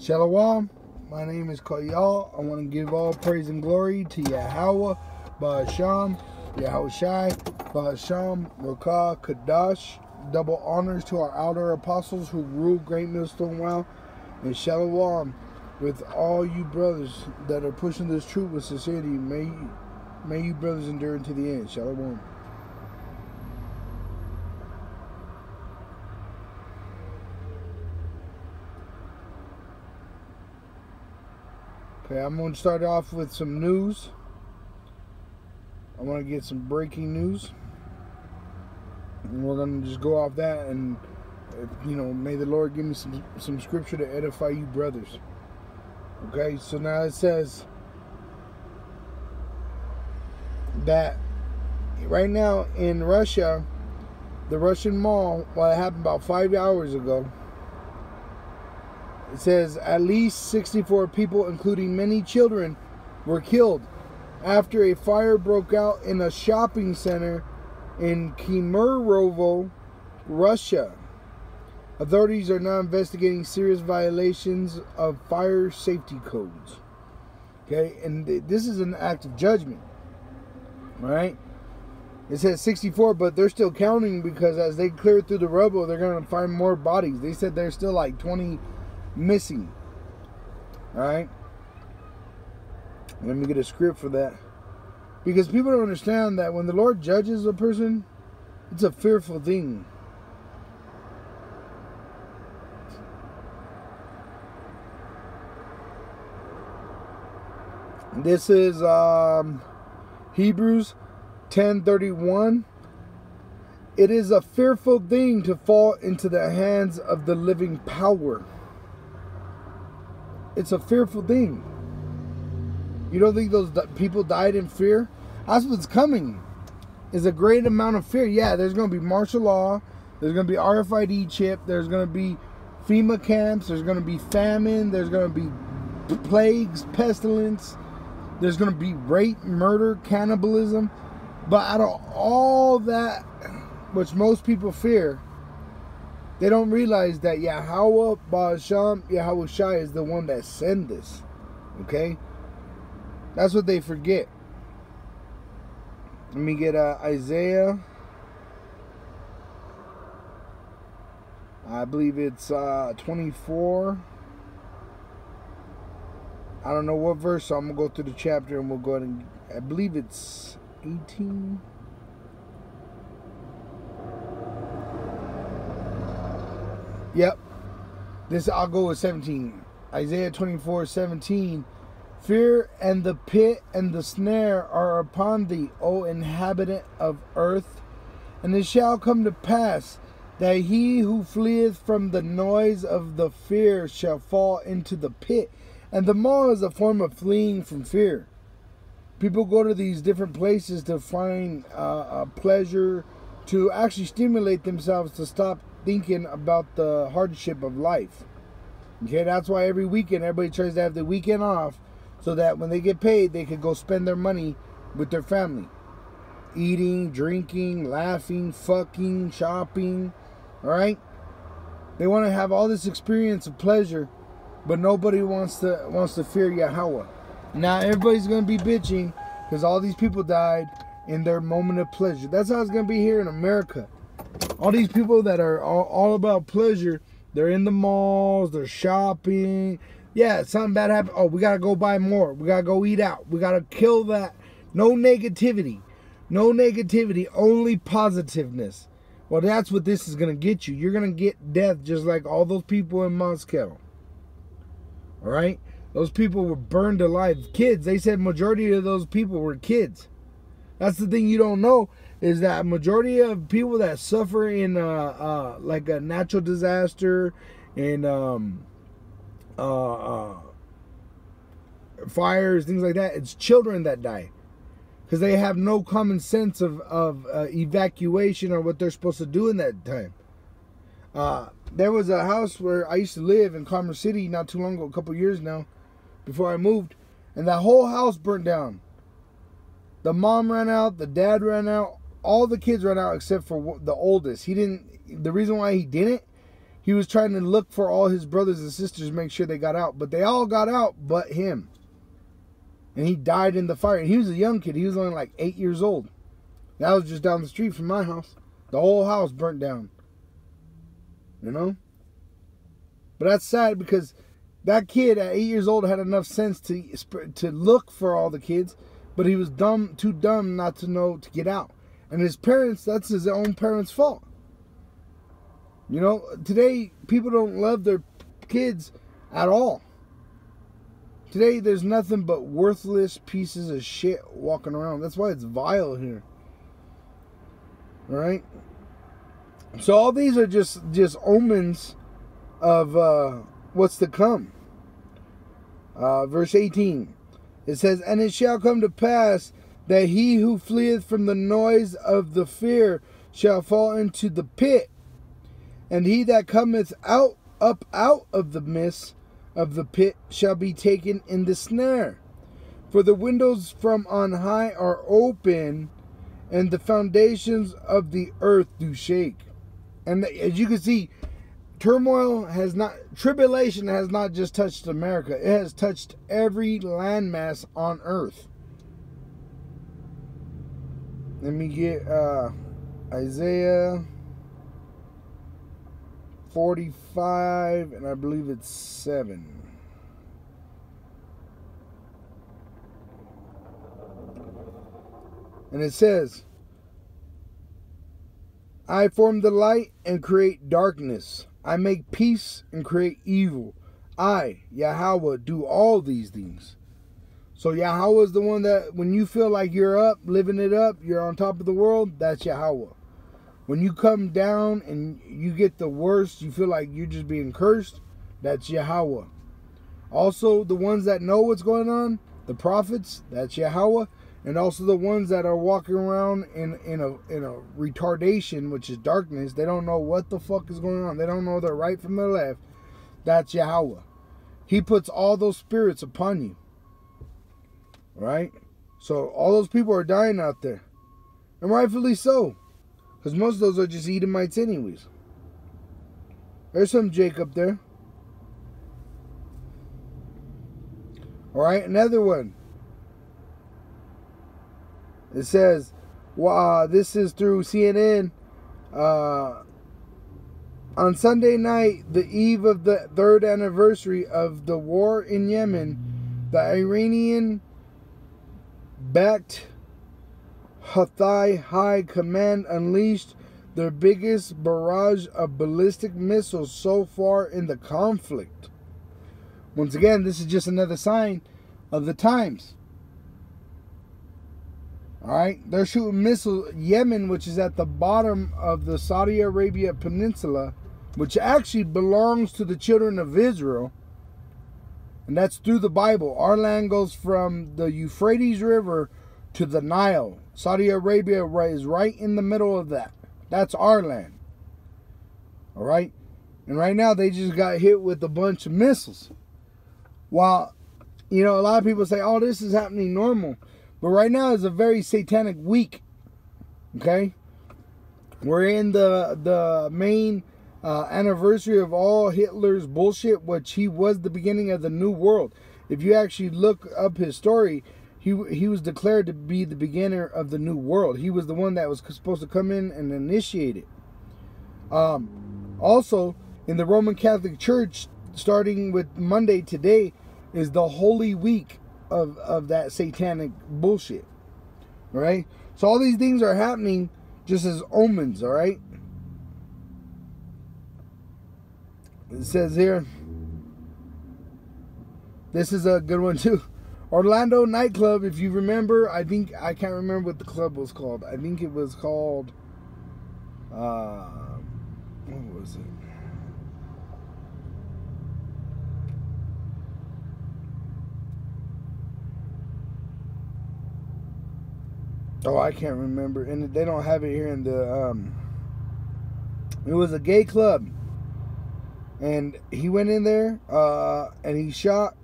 Shalom, my name is Kayal. I want to give all praise and glory to Yahweh, Ba'asham, Yahushai, Ba'asham, Rakah, Kadash. Double honors to our outer apostles who rule Great Millstone Wow. And Shalom with all you brothers that are pushing this truth with sincerity. May you brothers endure unto the end. Shalom. Okay, I'm going to start off with some news. I want to get some breaking news. And we're going to just go off that and, may the Lord give me some scripture to edify you brothers. Okay, so now it says that right now in Russia, the Russian mall, it happened about 5 hours ago. It says at least 64 people, including many children, were killed after a fire broke out in a shopping center in Kemerovo, Russia. Authorities are now investigating serious violations of fire safety codes. Okay, and this is an act of judgment. All right? It says 64, but they're still counting because as they clear through the rubble, they're going to find more bodies. They said there's still like 20 missing. Alright, let me get a script for that, because people don't understand that when the Lord judges a person, it's a fearful thing. This is Hebrews 10:31. It is a fearful thing to fall into the hands of the living power. It's a fearful thing. You don't think those people died in fear? That's what's coming. Is a great amount of fear. Yeah, there's going to be martial law. There's going to be RFID chip. There's going to be FEMA camps. There's going to be famine. There's going to be plagues, pestilence. There's going to be rape, murder, cannibalism. But out of all that, which most people fear, they don't realize that Yahweh, Ba'asham, Yahushai is the one that sent this. Okay? That's what they forget. Let me get Isaiah. I believe it's 24. I don't know what verse, so I'm going to go through the chapter and we'll go ahead and... I believe it's 18. Yep. I'll go with 17. Isaiah 24:17. Fear and the pit and the snare are upon thee, O inhabitant of earth. And it shall come to pass that he who fleeth from the noise of the fear shall fall into the pit. And the mall is a form of fleeing from fear. People go to these different places to find pleasure, to actually stimulate themselves to stop thinking about the hardship of life. Okay, that's why every weekend everybody tries to have the weekend off so that when they get paid, they could go spend their money with their family. Eating, drinking, laughing, fucking, shopping. Alright? They want to have all this experience of pleasure, but nobody wants to fear Yahweh. Now everybody's going to be bitching because all these people died in their moment of pleasure. That's how it's going to be here in America. All these people that are all about pleasure, they're in the malls, they're shopping. Yeah, something bad happened. Oh, we got to go buy more. We got to go eat out. We got to kill that. No negativity. No negativity, only positiveness. Well, that's what this is going to get you. You're going to get death just like all those people in Moscow. All right? Those people were burned alive. Kids, they said majority of those people were kids. That's the thing you don't know, is that majority of people that suffer in like a natural disaster and fires, things like that, it's children that die. Because they have no common sense of evacuation or what they're supposed to do in that time. There was a house where I used to live in Commerce City not too long ago, a couple years now, before I moved, and that whole house burnt down. The mom ran out, the dad ran out, all the kids ran out except for the oldest. The reason why he didn't, he was trying to look for all his brothers and sisters, make sure they got out. But they all got out but him. And he died in the fire. And he was a young kid. He was only like 8 years old. That was just down the street from my house. The whole house burnt down. You know? But that's sad because that kid at 8 years old had enough sense to look for all the kids. But he was too dumb not to know to get out. And his parents, that's his own parents' fault. You know, today people don't love their kids at all. Today there's nothing but worthless pieces of shit walking around. That's why it's vile here. Alright? So all these are just omens of what's to come. Verse 18. It says, "And it shall come to pass that he who fleeth from the noise of the fear shall fall into the pit, and he that cometh up out of the midst of the pit shall be taken in the snare. For the windows from on high are open, and the foundations of the earth do shake." And as you can see, tribulation has not just touched America. It has touched every landmass on earth. Let me get Isaiah 45, and I believe it's 7. And it says, "I form the light and create darkness. I make peace and create evil. I, Yahweh, do all these things." So Yahweh is the one that, when you feel like you're up, living it up, you're on top of the world, that's Yahweh. When you come down and you get the worst, you feel like you're just being cursed, that's Yahweh. Also, the ones that know what's going on, the prophets, that's Yahweh. And also the ones that are walking around in a retardation, which is darkness. They don't know what the fuck is going on. They don't know their right from their left. That's Yahweh. He puts all those spirits upon you. Right? So all those people are dying out there. And rightfully so. Because most of those are just Edomites anyways. There's some Jacob there. Alright, another one. It says, this is through CNN. On Sunday night, the eve of the 3rd anniversary of the war in Yemen, the Iranian-backed Houthi High Command unleashed their biggest barrage of ballistic missiles so far in the conflict. Once again, this is just another sign of the times. Alright, they're shooting missiles. Yemen, which is at the bottom of the Saudi Arabia Peninsula, which actually belongs to the children of Israel. And that's through the Bible. Our land goes from the Euphrates River to the Nile. Saudi Arabia is right in the middle of that. That's our land. Alright? And right now they just got hit with a bunch of missiles. While, you know, a lot of people say, oh, this is happening normal. But right now is a very satanic week. Okay? We're in the main anniversary of all Hitler's bullshit, which he was the beginning of the New World. If you actually look up his story, he was declared to be the beginner of the New World. He was the one that was supposed to come in and initiate it. Also, in the Roman Catholic Church, starting with Monday today, is the Holy Week of that satanic bullshit. Alright? So all these things are happening just as omens, alright? It says here, this is a good one too. Orlando nightclub, if you remember, I can't remember what the club was called. I think it was called, what was it? Oh, I can't remember. And they don't have it here in the, it was a gay club. And he went in there, and he shot.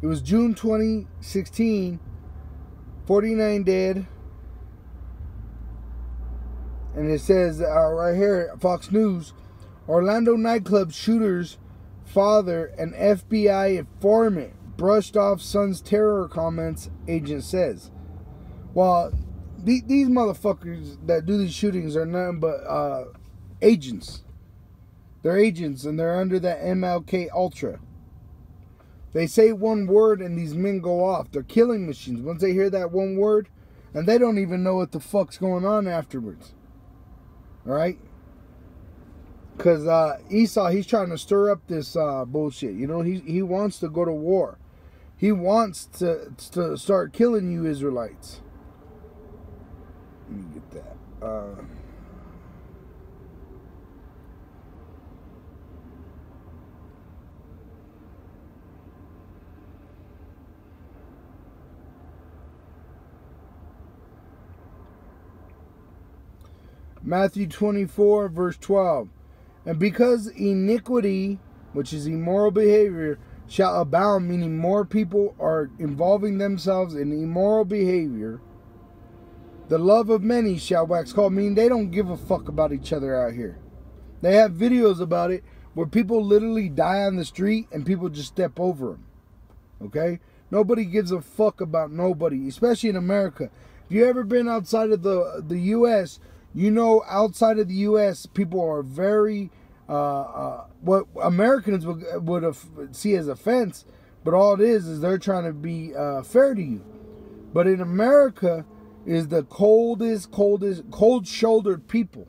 It was June 2016, 49 dead. And it says right here, Fox News, Orlando nightclub shooter's father, an FBI informant, brushed off son's terror comments, agent says. Well, these motherfuckers that do these shootings are nothing but agents. They're agents, and they're under that MLK Ultra. They say one word and these men go off. They're killing machines. Once they hear that one word, and they don't even know what the fuck's going on afterwards. Alright? Because Esau, he's trying to stir up this bullshit. You know, he wants to go to war. He wants to start killing you Israelites. Let me get that. Matthew 24, verse 12. And because iniquity, which is immoral behavior, shall abound, meaning more people are involving themselves in immoral behavior, the love of many shall wax cold, meaning they don't give a fuck about each other out here. They have videos about it where people literally die on the street and people just step over them. Okay? Nobody gives a fuck about nobody, especially in America. If you ever been outside of the U.S., you know, outside of the U.S., people are very, what Americans would see as offense, but all it is they're trying to be fair to you. But in America is the cold-shouldered people.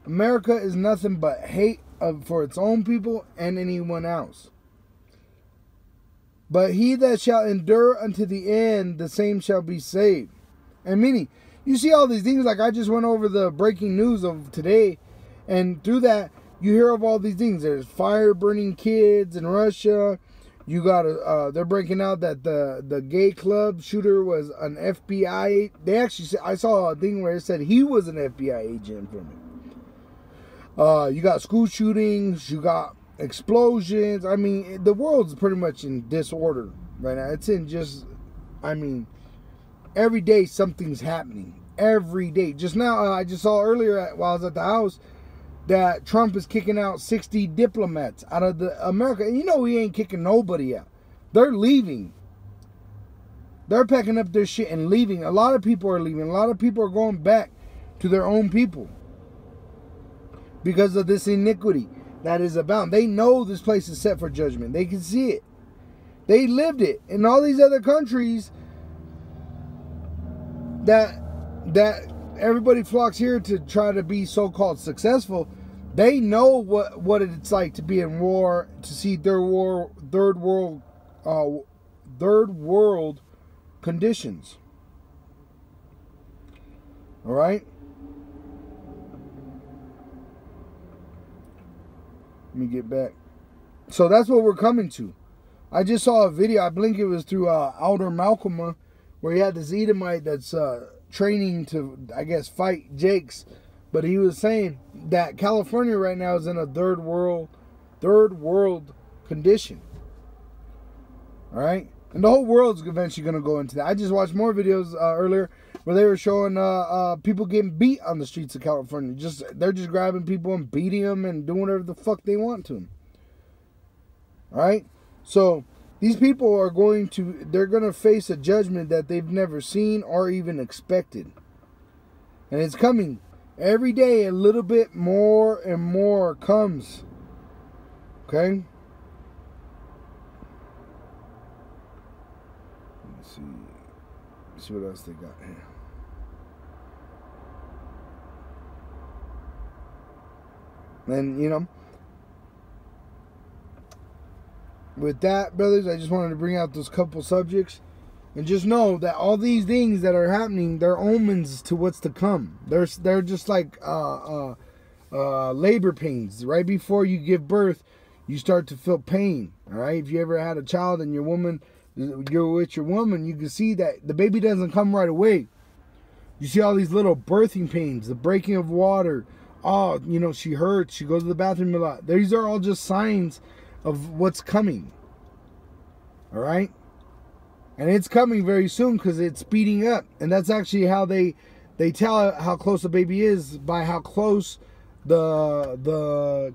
America is nothing but hate for its own people and anyone else. But he that shall endure unto the end, the same shall be saved. And meaning, you see all these things, like I just went over the breaking news of today, and through that, you hear of all these things. There's fire burning kids in Russia. You got they're breaking out that the gay club shooter was an FBI. They actually, I saw a thing where it said he was an FBI agent from it. You got school shootings. You got explosions. I mean, the world's pretty much in disorder right now. It's in just, I mean, every day something's happening. Every day. Just now, I just saw earlier while I was at the house that Trump is kicking out 60 diplomats out of America. And you know he ain't kicking nobody out. They're leaving. They're packing up their shit and leaving. A lot of people are leaving. A lot of people are going back to their own people because of this iniquity that is abound. They know this place is set for judgment. They can see it. They lived it. In all these other countries that everybody flocks here to try to be so-called successful, they know what it's like to be in war, to see third world conditions. All right. Let me get back. So that's what we're coming to. I just saw a video. I believe it was through Elder Malcolm, where he had this Edomite that's training to, I guess, fight Jakes. But he was saying that California right now is in a third world condition. All right? And the whole world's eventually going to go into that. I just watched more videos earlier where they were showing people getting beat on the streets of California. They're just grabbing people and beating them and doing whatever the fuck they want to them. All right? So these people are they're going to face a judgment that they've never seen or even expected. And it's coming. Every day a little bit more and more comes. Okay? Let's see what else they got here. And, you know, with that, brothers, I just wanted to bring out those couple subjects. And just know that all these things that are happening, they're omens to what's to come. They're just like labor pains. Right before you give birth, you start to feel pain. All right? If you ever had a child and you're with your woman, you can see that the baby doesn't come right away. You see all these little birthing pains, the breaking of water. Oh, you know, she hurts. She goes to the bathroom a lot. These are all just signs of what's coming. All right? And it's coming very soon because it's speeding up. And that's actually how they tell how close a baby is, by how close the